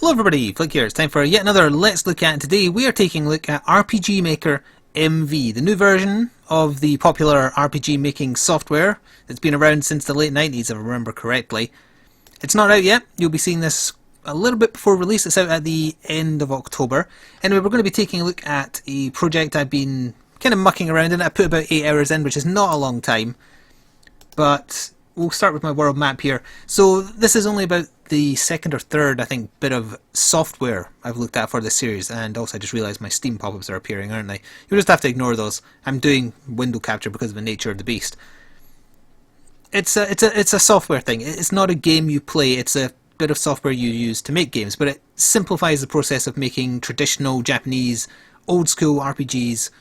Hello everybody, Flick here. It's time for yet another Let's Look At, and today we are taking a look at RPG Maker MV, the new version of the popular RPG making software that's been around since the late 90s if I remember correctly. It's not out yet, you'll be seeing this a little bit before release. It's out at the end of October. Anyway, we're going to be taking a look at a project I've been kind of mucking around in. I put about 8 hours in, which is not a long time, but we'll start with my world map here. So this is only about the second or third, I think, bit of software I've looked at for this series, and also I just realised my Steam pop-ups are appearing, aren't they? You'll just have to ignore those. I'm doing window capture because of the nature of the beast. It's a software thing. It's not a game you play, it's a bit of software you use to make games, but it simplifies the process of making traditional Japanese old school RPGs,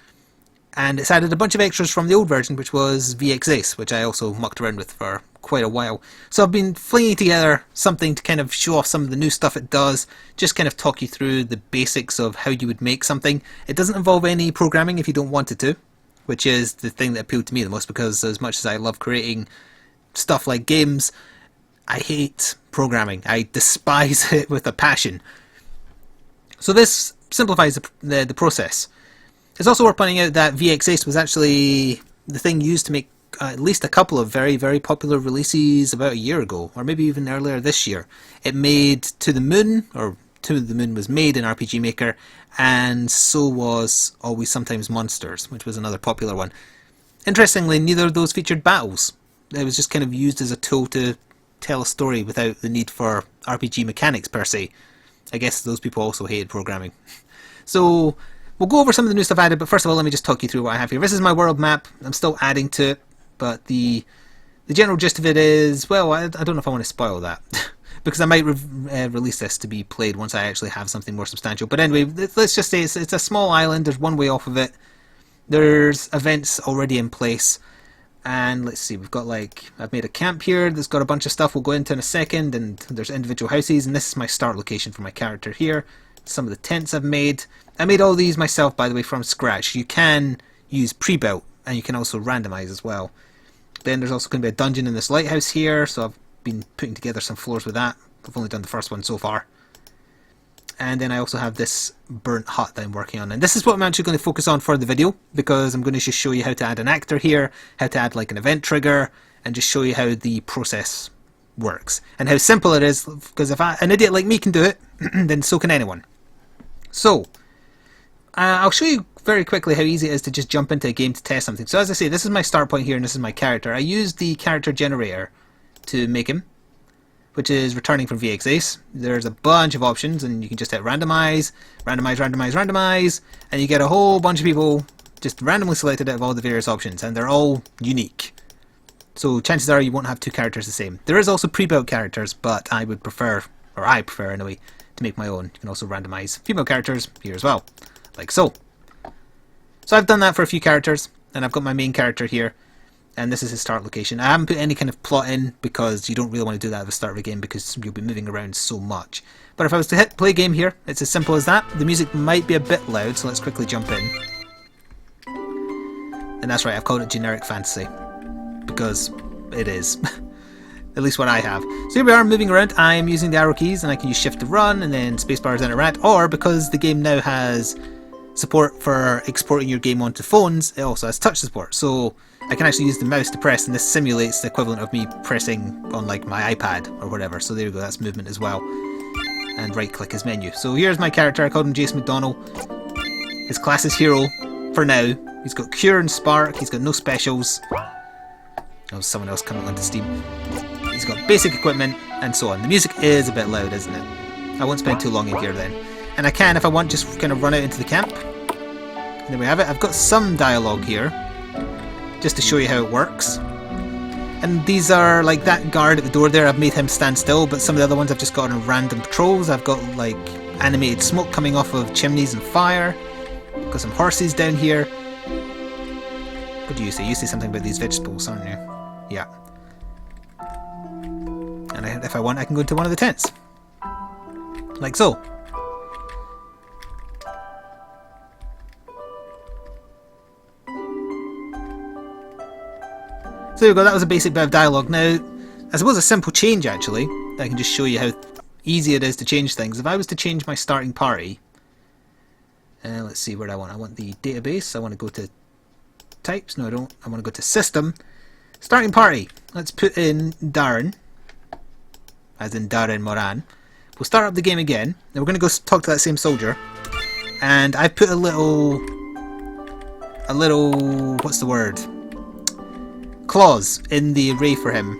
and it's added a bunch of extras from the old version, which was VX Ace, which I also mucked around with for quite a while. So I've been flinging together something to kind of show off some of the new stuff it does, just kind of talk you through the basics of how you would make something. It doesn't involve any programming if you don't want it to, which is the thing that appealed to me the most, because as much as I love creating stuff like games, I hate programming. I despise it with a passion. So this simplifies the process. It's also worth pointing out that VX Ace was actually the thing used to make at least a couple of very, very popular releases about a year ago, or maybe even earlier this year. It made To the Moon, or To the Moon was made in RPG Maker, and so was Always Sometimes Monsters, which was another popular one. Interestingly, neither of those featured battles. It was just kind of used as a tool to tell a story without the need for RPG mechanics per se. I guess those people also hated programming. So we'll go over some of the new stuff added, but first of all, let me just talk you through what I have here. This is my world map. I'm still adding to it, but the general gist of it is, well, I don't know if I want to spoil that, because I might release this to be played once I actually have something more substantial. But anyway, let's just say it's a small island. There's one way off of it. There's events already in place. And let's see, we've got I've made a camp here that's got a bunch of stuff we'll go into in a second, and there's individual houses, and this is my start location for my character here. Some of the tents I've made. I made all these myself, by the way, from scratch. You can use pre-built, and you can also randomize as well. Then there's also going to be a dungeon in this lighthouse here, so I've been putting together some floors with that. I've only done the first one so far. And then I also have this burnt hut that I'm working on. And this is what I'm actually going to focus on for the video, because I'm going to just show you how to add an actor here, how to add an event trigger, and just show you how the process works. And how simple it is, because if an idiot like me can do it, then so can anyone. So, I'll show you very quickly how easy it is to just jump into a game to test something. So as I say, this is my start point here, and this is my character. I used the character generator to make him, which is returning from VX Ace. There's a bunch of options, and you can just hit randomize, randomize, randomize, randomize, and you get a whole bunch of people just randomly selected out of all the various options, and they're all unique. So chances are you won't have two characters the same. There is also pre-built characters, but I would prefer, or I prefer anyway, to make my own. You can also randomize female characters here as well, like so. So I've done that for a few characters, and I've got my main character here. And this is his start location. I haven't put any kind of plot in, because you don't really want to do that at the start of a game, because you'll be moving around so much. But if I was to hit play game here, it's as simple as that. The music might be a bit loud, so let's quickly jump in. And that's right, I've called it generic fantasy, because it is. At least what I have. So here we are moving around. I am using the arrow keys, and I can use shift to run, and then spacebar is interact. Or because the game now has support for exporting your game onto phones, it also has touch support. So I can actually use the mouse to press, and this simulates the equivalent of me pressing on my iPad or whatever. So there we go, that's movement as well. And right click is menu. So here's my character. I called him Jason McDonnell. His class is hero for now. He's got cure and spark. He's got no specials. Oh, someone else coming onto Steam. He's got basic equipment and so on. The music is a bit loud, isn't it? I won't spend too long in here then. And I can, if I want, just kind of run out into the camp. And there we have it. I've got some dialogue here, just to show you how it works. And these are that guard at the door there, I've made him stand still, but some of the other ones I've just got on random patrols. I've got animated smoke coming off of chimneys and fire. Got some horses down here. What do you say? You say something about these vegetables, aren't you? Yeah. And if I want, I can go into one of the tents. Like so. So there we go, that was a basic bit of dialogue. Now, I suppose a simple change actually, I can just show you how easy it is to change things. If I was to change my starting party, let's see where I want the database. I want to go to types. No, I don't. I want to go to system. Starting party. Let's put in Darren, as in Darren Moran. We'll start up the game again. Now we're going to go talk to that same soldier. And I put a little, what's the word? Clause in the array for him,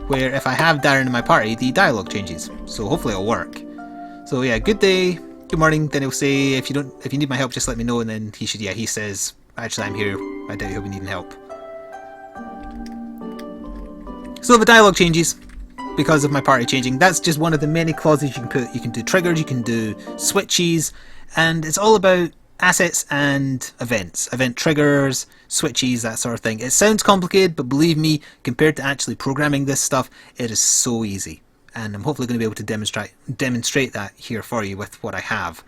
where if I have Darren in my party, the dialogue changes. So hopefully it'll work. So yeah, good day, good morning. Then he'll say, if you need my help, just let me know. And then he says, actually I'm here. I doubt he'll be needing help. So the dialogue changes because of my party changing. That's just one of the many clauses you can put. You can do triggers, you can do switches, and it's all about assets and events. Event triggers, switches, that sort of thing. It sounds complicated, but believe me, compared to actually programming this stuff, it is so easy. And I'm hopefully going to be able to demonstrate that here for you with what I have.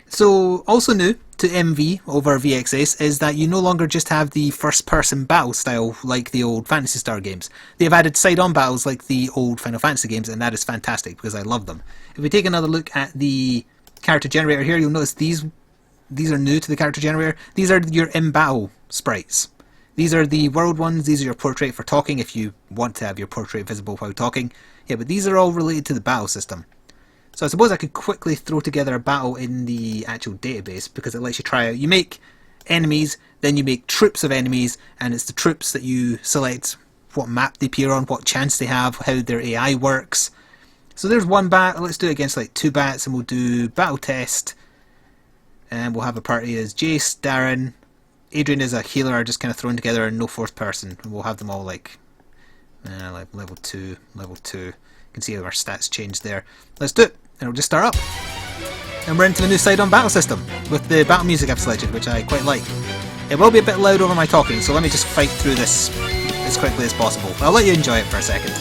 So, also new to MV over VXS is that you no longer just have the first-person battle style like the old Phantasy Star games. They've added side-on battles like the old Final Fantasy games, and that is fantastic because I love them. If we take another look at the character generator here, you'll notice these are new to the character generator. These are your in-battle sprites. These are the world ones. These are your portrait for talking if you want to have your portrait visible while talking. Yeah, but these are all related to the battle system. So I suppose I could quickly throw together a battle in the actual database because it lets you try out. You make enemies, then you make troops of enemies, and it's the troops that you select what map they appear on, what chance they have, how their AI works. So there's one bat. Let's do it against like 2 bats, and we'll do battle test. And we'll have a party as Jace, Darren, Adrian is a healer, just kind of thrown together, and no 4th person. And we'll have them all like level 2, level 2. You can see how our stats change there. Let's do it. And we'll just start up. And we're into the new side-on battle system with the battle music I've selected, which I quite like. It will be a bit loud over my talking, so let me just fight through this as quickly as possible. I'll let you enjoy it for a second.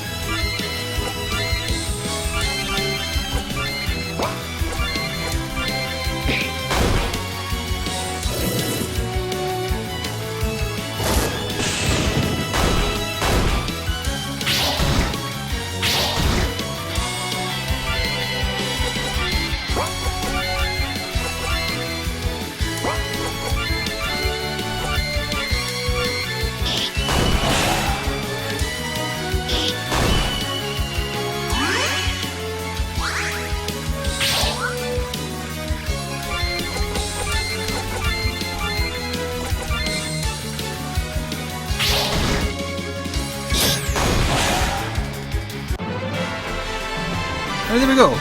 Oh, there we go.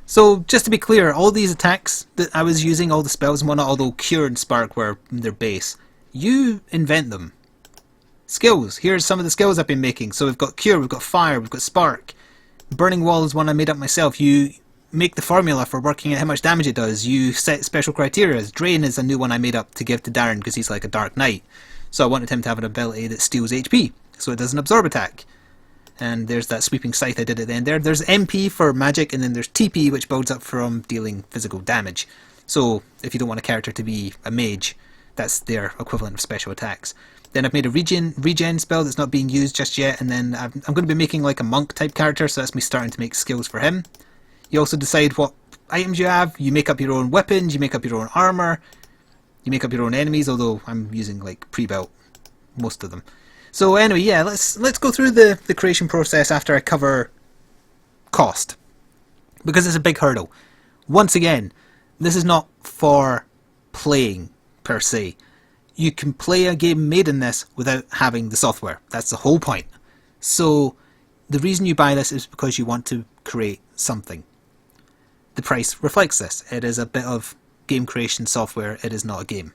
So, just to be clear, all these attacks that I was using, all the spells and whatnot, although Cure and Spark were their base, you invent them. Skills. Here's some of the skills I've been making. So we've got Cure, we've got Fire, we've got Spark. Burning Wall is one I made up myself. You make the formula for working out how much damage it does. You set special criteria. Drain is a new one I made up to give to Darren because he's like a Dark Knight. So I wanted him to have an ability that steals HP, so it doesn't absorb attack. And there's that sweeping scythe I did at the end there. There's MP for magic, and then there's TP, which builds up from dealing physical damage. So if you don't want a character to be a mage, that's their equivalent of special attacks. Then I've made a regen spell that's not being used just yet, and then I'm going to be making like a monk type character, so that's me starting to make skills for him. You also decide what items you have. You make up your own weapons, you make up your own armor, you make up your own enemies, although I'm using like pre-built most of them. So anyway, yeah, let's go through the creation process after I cover cost, because it's a big hurdle. Once again, this is not for playing per se. You can play a game made in this without having the software. That's the whole point. So the reason you buy this is because you want to create something. The price reflects this. It is a bit of game creation software. It is not a game.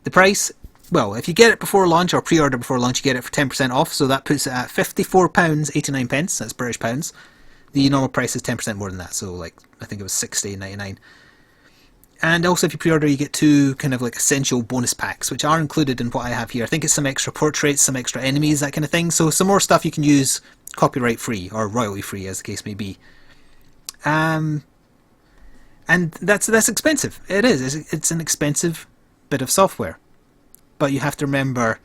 The price, well, if you get it before launch or pre-order before launch, you get it for 10% off. So that puts it at £54.89. That's British pounds. The normal price is 10% more than that. So like, I think it was £60.99. And also if you pre-order, you get 2 kind of like essential bonus packs, which are included in what I have here. I think it's some extra portraits, some extra enemies, that kind of thing. So some more stuff you can use copyright free or royalty free, as the case may be. And that's expensive. It is. It's an expensive bit of software. But you have to remember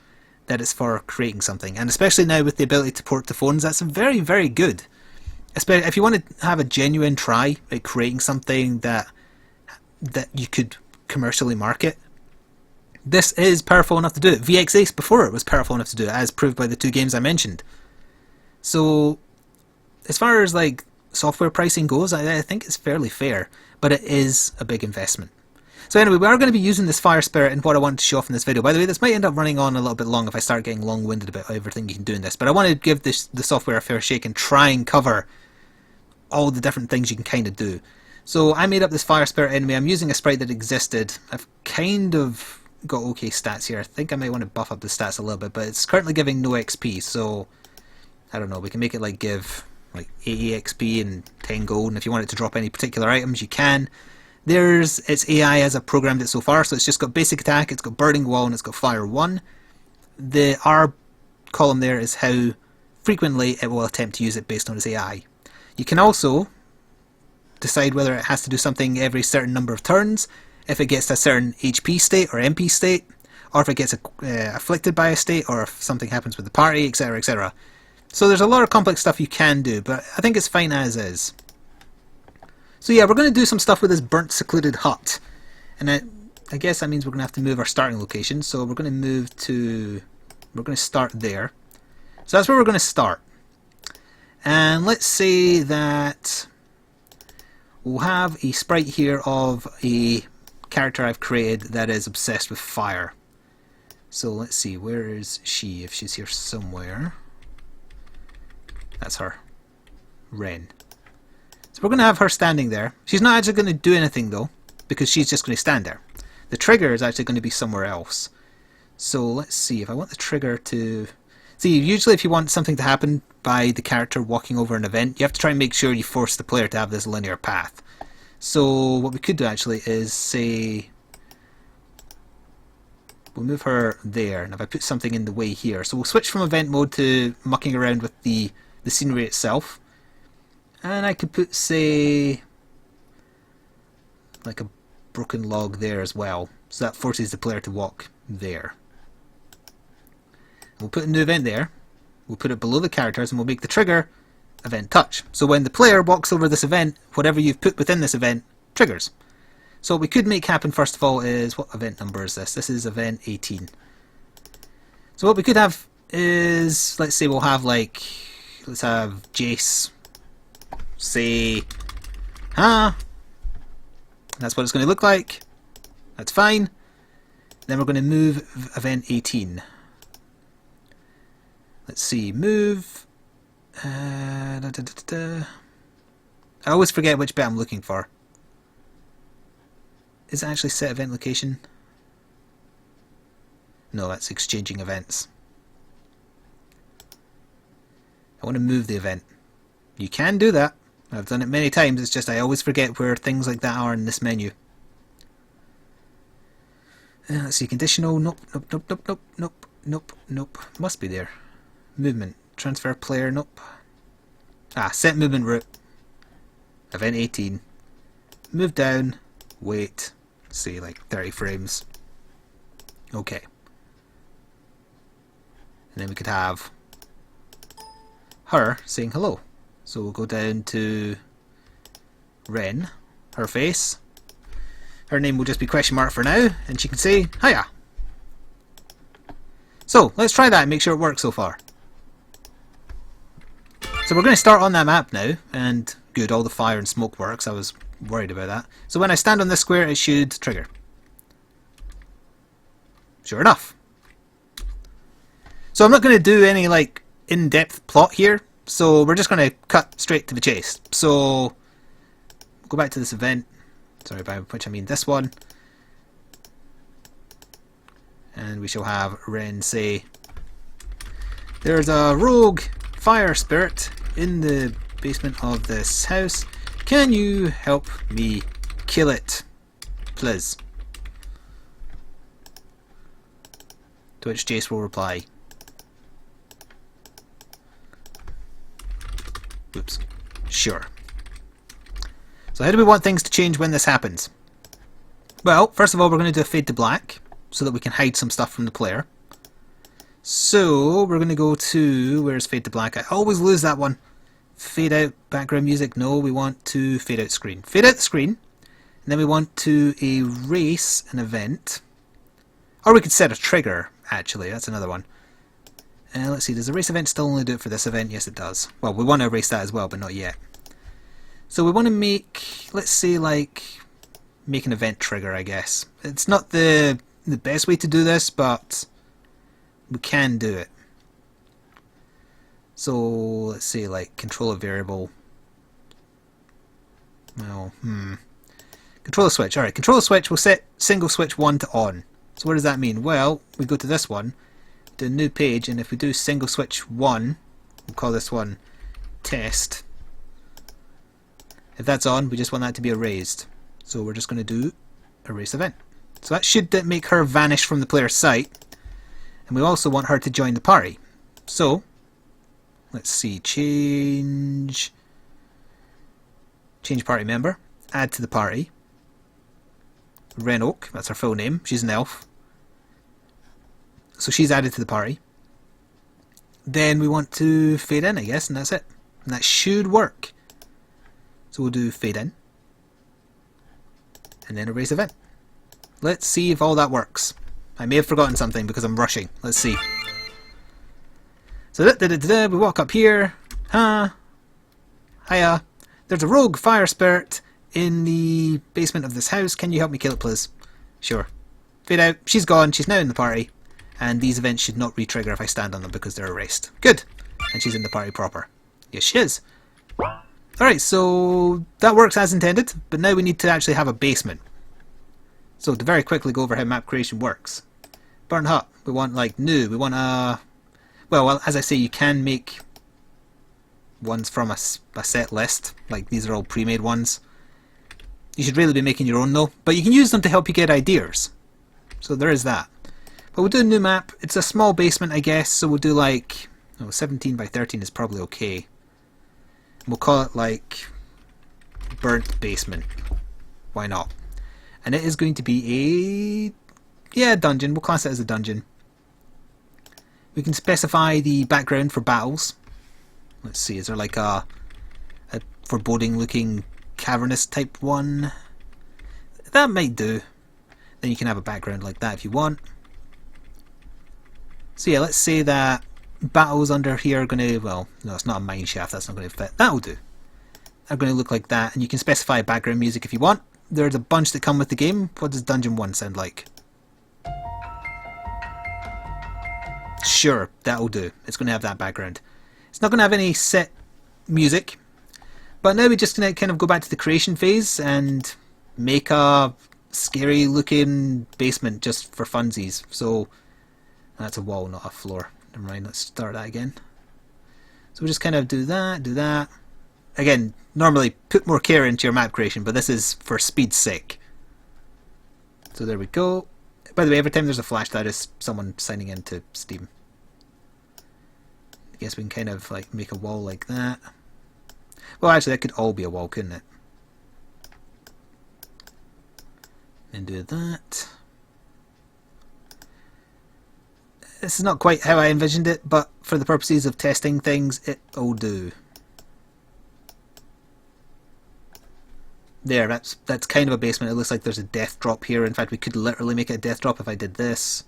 that it's for creating something. And especially now with the ability to port to phones, that's very, very good. Especially if you want to have a genuine try at creating something that you could commercially market. This is powerful enough to do it. VX Ace before it was powerful enough to do it, as proved by the 2 games I mentioned. So, as far as like software pricing goes, I think it's fairly fair, but it is a big investment. So anyway, we are going to be using this Fire Spirit in what I wanted to show off in this video. By the way, this might end up running on a little bit long if I start getting long-winded about everything you can do in this, but I want to give the software a fair shake and try and cover all the different things you can kind of do. So I made up this Fire Spirit enemy. I'm using a sprite that existed. I've kind of got okay stats here. I think I might want to buff up the stats a little bit, but it's currently giving no XP, so I don't know, we can make it like give like 80 XP and 10 gold, and if you want it to drop any particular items you can. There's its AI as I've programmed it so far, so it's just got basic attack, it's got burning wall, and it's got fire 1. The R column there is how frequently it will attempt to use it based on its AI. You can also decide whether it has to do something every certain number of turns, if it gets to a certain HP state or MP state, or if it gets afflicted by a state, or if something happens with the party, etc, etc. So there's a lot of complex stuff you can do, but I think it's fine as is. So yeah, we're going to do some stuff with this burnt secluded hut, and I guess that means we're going to have to move our starting location, so we're going to start there. So that's where we're going to start. And let's say that we'll have a sprite here of a character I've created that is obsessed with fire. So let's see, where is she? If she's here somewhere. That's her. Ren. So we're going to have her standing there. She's not actually going to do anything though, because she's just going to stand there. The trigger is actually going to be somewhere else. So let's see, if I want the trigger to... See, usually if you want something to happen by the character walking over an event, you have to try and make sure you force the player to have this linear path. So what we could do actually is say... We'll move her there, and if I put something in the way here. So we'll switch from event mode to mucking around with the scenery itself. And I could put, say, like a broken log there as well. So that forces the player to walk there. We'll put a new event there. We'll put it below the characters and we'll make the trigger event touch. So when the player walks over this event, whatever you've put within this event triggers. So what we could make happen first of all is, what event number is this? This is event 18. So what we could have is, let's say we'll have like, let's have Jace say, huh? That's what it's going to look like. That's fine. Then we're going to move event 18. Let's see, move. I always forget which bit I'm looking for. Is it actually set event location? No, that's exchanging events. I want to move the event. You can do that. I've done it many times, it's just I always forget where things like that are in this menu. Let's see, conditional, nope, nope, nope, nope, nope, nope, nope, nope, must be there. Movement, transfer player, nope. Set movement route. Event 18. Move down, wait, say like 30 frames. Okay. And then we could have her saying hello. So we'll go down to Ren, her face. Her name will just be question mark for now, and she can say, hiya. So let's try that and make sure it works so far. So we're going to start on that map now, and good, all the fire and smoke works. I was worried about that. So when I stand on this square, it should trigger. Sure enough. So I'm not going to do any like in-depth plot here. So we're just going to cut straight to the chase. So go back to this event. Sorry, by which I mean this one. And we shall have Ren say, there's a rogue fire spirit in the basement of this house. Can you help me kill it, please? To which Jace will reply, oops, sure. So how do we want things to change when this happens? Well, first of all, we're going to do a fade to black so that we can hide some stuff from the player. So we're going to go to, where's fade to black? I always lose that one. Fade out background music. No, we want to fade out screen. Fade out the screen. And then we want to erase an event. Or we could set a trigger, actually. That's another one. Let's see, does erase event still only do it for this event? Yes, it does. Well, we want to erase that as well, but not yet. So we want to make, let's say, like, make an event trigger, I guess. It's not the best way to do this, but we can do it. So let's say, like, control a variable. Well, control a switch. Alright, control a switch. We'll set single switch 1 to on. So what does that mean? Well, we go to this one, do a new page, and if we do single switch 1, we'll call this one test. If that's on, we just want that to be erased. So we're just going to do erase event. So that should make her vanish from the player's sight. And we also want her to join the party. So, let's see, change party member, add to the party. Renoak, that's her full name, she's an elf. So she's added to the party. Then we want to fade in, I guess, and that's it. And that should work. So we'll do fade in. And then erase event. Let's see if all that works. I may have forgotten something because I'm rushing. Let's see. So we walk up here. Hiya. There's a rogue fire spirit in the basement of this house. Can you help me kill it, please? Sure. Fade out. She's gone. She's now in the party. And these events should not re-trigger if I stand on them because they're erased. Good. And she's in the party proper. Yes, she is. Alright, so that works as intended, but now we need to actually have a basement. So to very quickly go over how map creation works. Burnt hut. We want, like, new. We want a... Well, as I say, you can make ones from a set list. Like, these are all pre-made ones. You should really be making your own, though. But you can use them to help you get ideas. So there is that. But we'll do a new map. It's a small basement, I guess, so we'll do, like... 17 by 13 is probably okay. We'll call it, like... Burnt Basement. Why not? And it is going to be a... Yeah, dungeon. We'll class it as a dungeon. We can specify the background for battles. Let's see, is there like a foreboding looking cavernous type one? That might do. Then you can have a background like that if you want. So yeah, let's say that battles under here are going to, well, no, it's not a mine shaft, that's not going to fit. That'll do. They're going to look like that, and you can specify background music if you want. There's a bunch that come with the game. What does Dungeon 1 sound like? Sure, that'll do. It's going to have that background. It's not going to have any set music, but now we're just going to kind of go back to the creation phase and make a scary looking basement just for funsies. So that's a wall, not a floor. Never mind, let's start that again. So we just kind of do that. Again, normally put more care into your map creation, but this is for speed's sake. So there we go. By the way, every time there's a flash, that is someone signing into Steam. I guess we can kind of like make a wall like that. Well, actually, that could all be a wall, couldn't it? And do that. This is not quite how I envisioned it, but for the purposes of testing things, it'll do. There, that's kind of a basement. It looks like there's a death drop here. In fact, we could literally make it a death drop if I did this.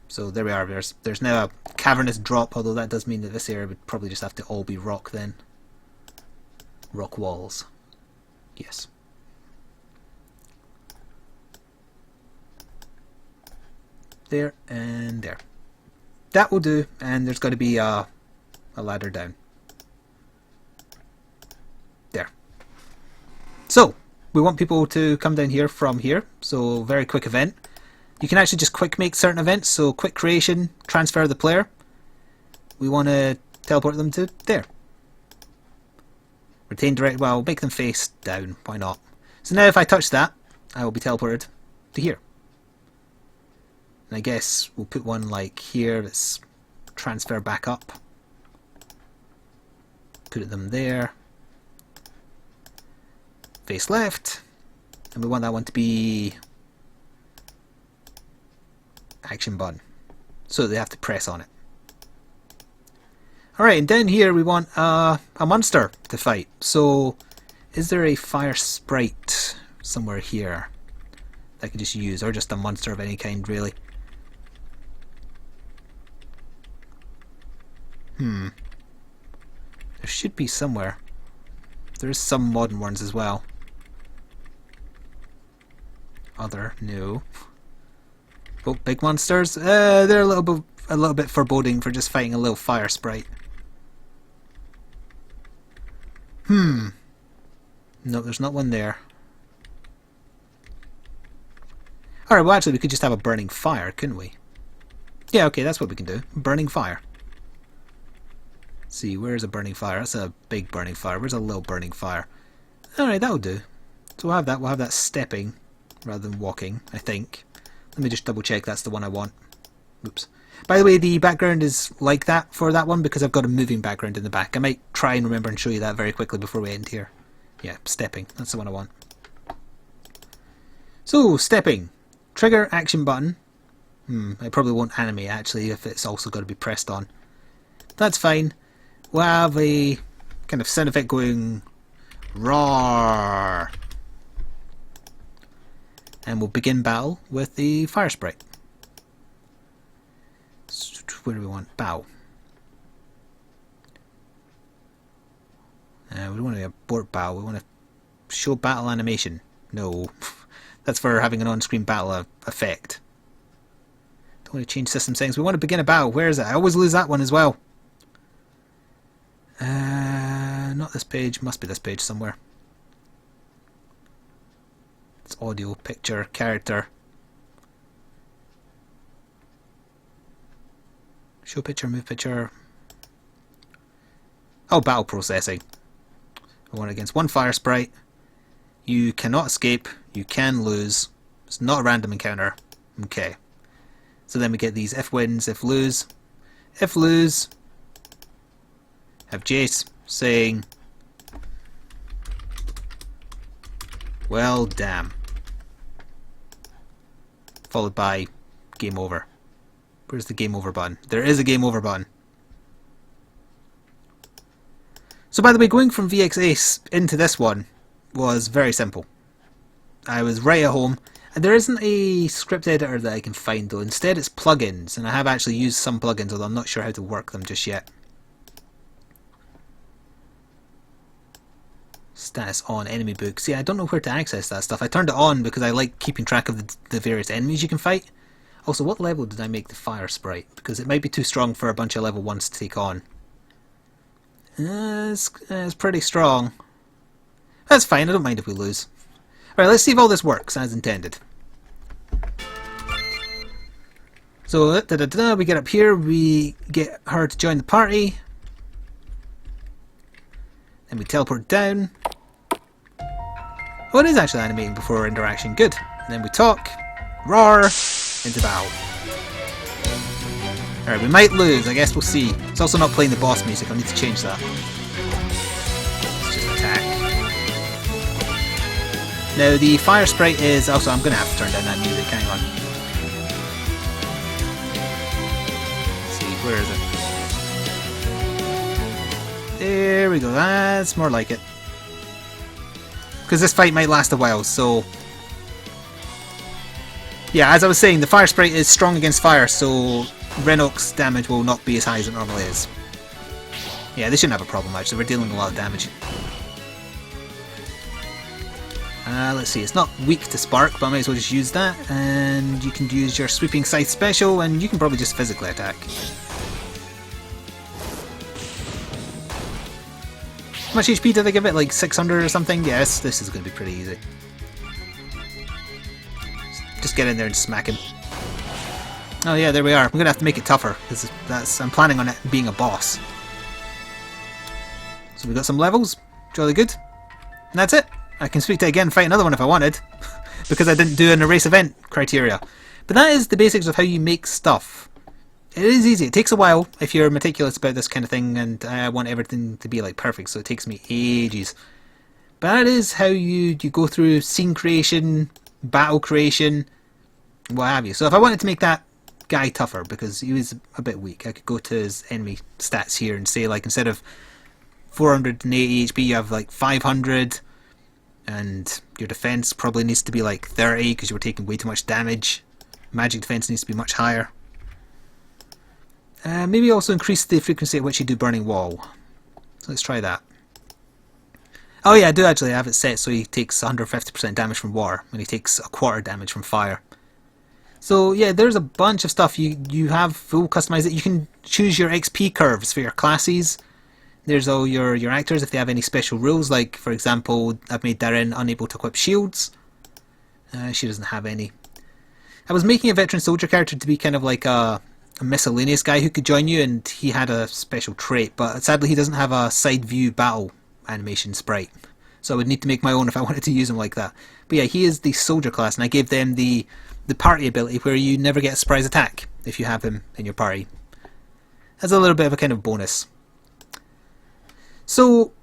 So there we are. There's now a cavernous drop, although that does mean that this area would probably just have to all be rock then. Rock walls. Yes. There and there. That will do, and there's got to be a ladder down. There. So, we want people to come down here from here, so very quick event. You can actually just quick make certain events, so quick creation, transfer the player. We want to teleport them to there. Retain direct, well, make them face down, why not? So now if I touch that, I will be teleported to here. And I guess we'll put one like here, let's transfer back up. Put them there. Face left. And we want that one to be action button. So they have to press on it. Alright, and down here we want a monster to fight. So, is there a fire sprite somewhere here that I could just use? Or just a monster of any kind, really? There should be somewhere. There's some modern ones as well. Other, no. Oh, big monsters. They're a little bit foreboding for just fighting a little fire sprite. No, there's not one there. Alright, well actually we could just have a burning fire, couldn't we? Yeah, okay, that's what we can do. Burning fire. Let's see, where's a burning fire? That's a big burning fire. Where's a little burning fire? Alright, that'll do. So we'll have that. We'll have that stepping rather than walking, I think. Let me just double check that's the one I want. Oops. By the way, the background is like that for that one because I've got a moving background in the back. I might try and remember and show you that very quickly before we end here. Yeah, stepping. That's the one I want. So, stepping. Trigger action button. I probably won't animate actually if it's also got to be pressed on. That's fine. We'll have a kind of sound effect going roar. And we'll begin battle with the fire sprite. Where do we want? Bow. We don't want to abort bow, we want to show battle animation. No. That's for having an on-screen battle effect. Don't want to change system settings. We want to begin a battle. Where is it? I always lose that one as well. Not this page. Must be this page somewhere. It's audio, picture, character. Show picture, move picture. Oh, battle processing. I want against one fire sprite. You cannot escape. You can lose. It's not a random encounter. Okay. So then we get these if wins, if lose. If lose, have Jace saying, well, damn. Followed by game over. Where's the game over button? There is a game over button. So by the way, going from VX Ace into this one was very simple. I was right at home, and there isn't a script editor that I can find though. Instead it's plugins, and I have actually used some plugins, although I'm not sure how to work them just yet. Status on enemy book. See, I don't know where to access that stuff. I turned it on because I like keeping track of the various enemies you can fight. Also, what level did I make the fire sprite? Because it might be too strong for a bunch of level 1s to take on. It's pretty strong. That's fine, I don't mind if we lose. Alright, let's see if all this works as intended. So, we get up here, we get her to join the party. Then we teleport down. Oh, it is actually animating before interaction. Good. And then we talk. Roar. Into battle. Alright, we might lose. I guess we'll see. It's also not playing the boss music. I'll need to change that. Let's just attack. Now, the fire sprite is... Also, I'm going to have to turn down that music. Hang on. Let's see. Where is it? There we go. That's more like it. Because this fight might last a while, so... Yeah, as I was saying, the fire sprite is strong against fire, so Renox damage will not be as high as it normally is. Yeah, they shouldn't have a problem actually, we're dealing with a lot of damage. Let's see, it's not weak to spark, but I might as well just use that, and you can use your sweeping scythe special, and you can probably just physically attack. How much HP did I give it? Like 600 or something? Yes, this is going to be pretty easy. Just get in there and smack him. Oh yeah, there we are. I'm going to have to make it tougher, because I'm planning on it being a boss. So we've got some levels. Jolly good. And that's it. I can speak to it again and fight another one if I wanted, because I didn't do an erase event criteria. But that is the basics of how you make stuff. It is easy. It takes a while if you're meticulous about this kind of thing, and I want everything to be like perfect, so it takes me ages. But that is how you go through scene creation, battle creation, what have you. So if I wanted to make that Guy tougher because he was a bit weak. I could go to his enemy stats here and say, like, instead of 480 HP, you have like 500, and your defense probably needs to be like 30 because you were taking way too much damage. Magic defense needs to be much higher. Maybe also increase the frequency at which you do Burning Wall. So let's try that. Oh yeah, I do actually have it set so he takes 150% damage from water, and he takes a quarter damage from fire. So yeah, there's a bunch of stuff. You have full customization. You can choose your XP curves for your classes. There's all your actors if they have any special rules, like for example, I've made Darren unable to equip shields. She doesn't have any. I was making a veteran soldier character to be kind of like a miscellaneous guy who could join you, and he had a special trait, but sadly he doesn't have a side view battle animation sprite. So I would need to make my own if I wanted to use him like that. But yeah, he is the soldier class, and I gave them the party ability where you never get a surprise attack if you have him in your party. As a little bit of a kind of bonus. So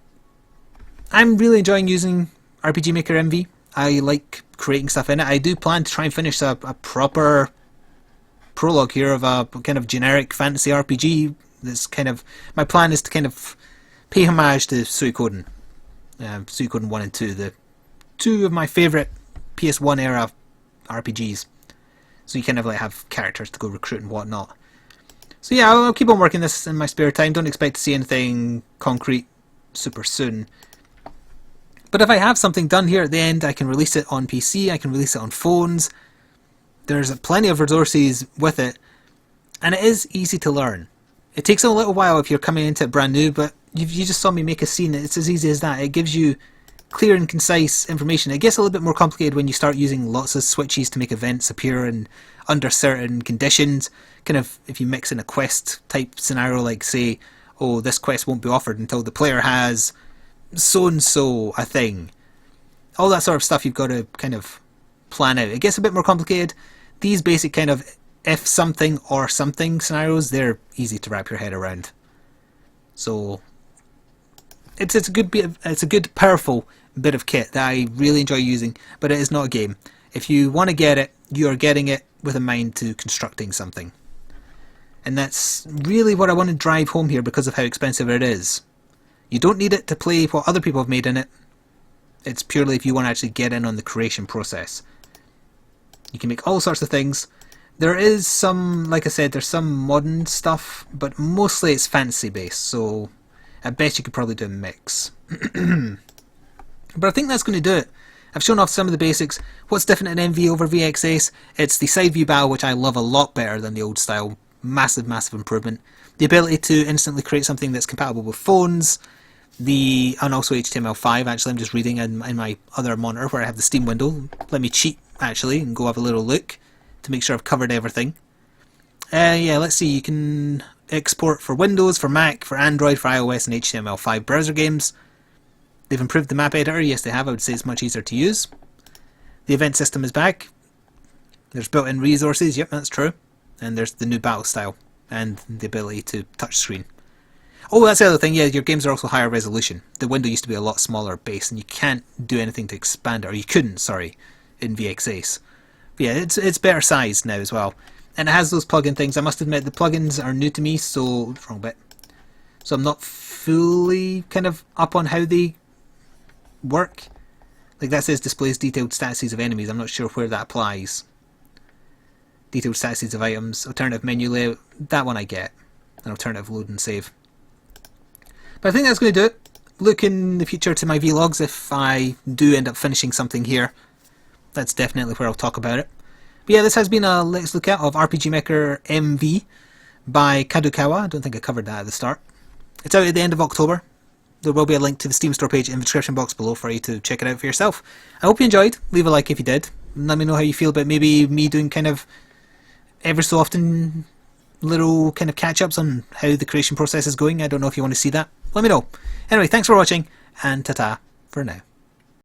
I'm really enjoying using RPG Maker MV. I like creating stuff in it. I do plan to try and finish a proper prologue here of a kind of generic fantasy RPG. That's kind of, my plan is to kind of pay homage to Suikoden. Suikoden 1 and 2, the two of my favourite PS1 era RPGs. So you kind of like have characters to go recruit and whatnot. So yeah, I'll keep on working this in my spare time. Don't expect to see anything concrete super soon. But if I have something done here at the end, I can release it on PC, I can release it on phones. There's plenty of resources with it, and it is easy to learn. It takes a little while if you're coming into it brand new, but you just saw me make a scene. It's as easy as that. It gives you clear and concise information. It gets a little bit more complicated when you start using lots of switches to make events appear and under certain conditions. Kind of if you mix in a quest type scenario, like say, oh, this quest won't be offered until the player has so and so a thing. All that sort of stuff you've got to kind of plan out. It gets a bit more complicated. These basic kind of if something or something scenarios, they're easy to wrap your head around. So it's a good powerful bit of kit that I really enjoy using, but it is not a game. If you want to get it, you are getting it with a mind to constructing something. And that's really what I want to drive home here because of how expensive it is. You don't need it to play what other people have made in it. It's purely if you want to actually get in on the creation process. You can make all sorts of things. There is some, like I said, there's some modern stuff, but mostly it's fantasy based, so I bet you could probably do a mix. But I think that's going to do it. I've shown off some of the basics. What's different in MV over VXS? It's the side view battle, which I love a lot better than the old style. Massive, massive improvement. The ability to instantly create something that's compatible with phones. And also HTML5, actually. I'm just reading in my other monitor where I have the Steam window. Let me cheat, actually, and go have a little look to make sure I've covered everything. Yeah, let's see. You can export for Windows, for Mac, for Android, for iOS, and HTML5 browser games. They've improved the map editor. Yes, they have. I would say it's much easier to use. The event system is back. There's built-in resources. Yep, that's true. And there's the new battle style and the ability to touch screen. Oh, that's the other thing. Yeah, your games are also higher resolution. The window used to be a lot smaller base, and you can't do anything to expand it, or you couldn't, sorry, in VXS. But yeah, it's better sized now as well. And it has those plugin things. I must admit, the plugins are new to me, so... wrong bit. So I'm not fully kind of up on how they work. Like that says displays detailed statuses of enemies. I'm not sure where that applies. Detailed statuses of items, alternative menu layout, that one I get. An alternative load and save. But I think that's going to do it. Look in the future to my vlogs if I do end up finishing something here. That's definitely where I'll talk about it. But yeah, this has been a Let's Look At of RPG Maker MV by Kadokawa. I don't think I covered that at the start. It's out at the end of October. There will be a link to the Steam store page in the description box below for you to check it out for yourself. I hope you enjoyed. Leave a like if you did. Let me know how you feel about maybe me doing kind of ever so often little kind of catch-ups on how the creation process is going. I don't know if you want to see that. Let me know. Anyway, thanks for watching, and ta-ta for now.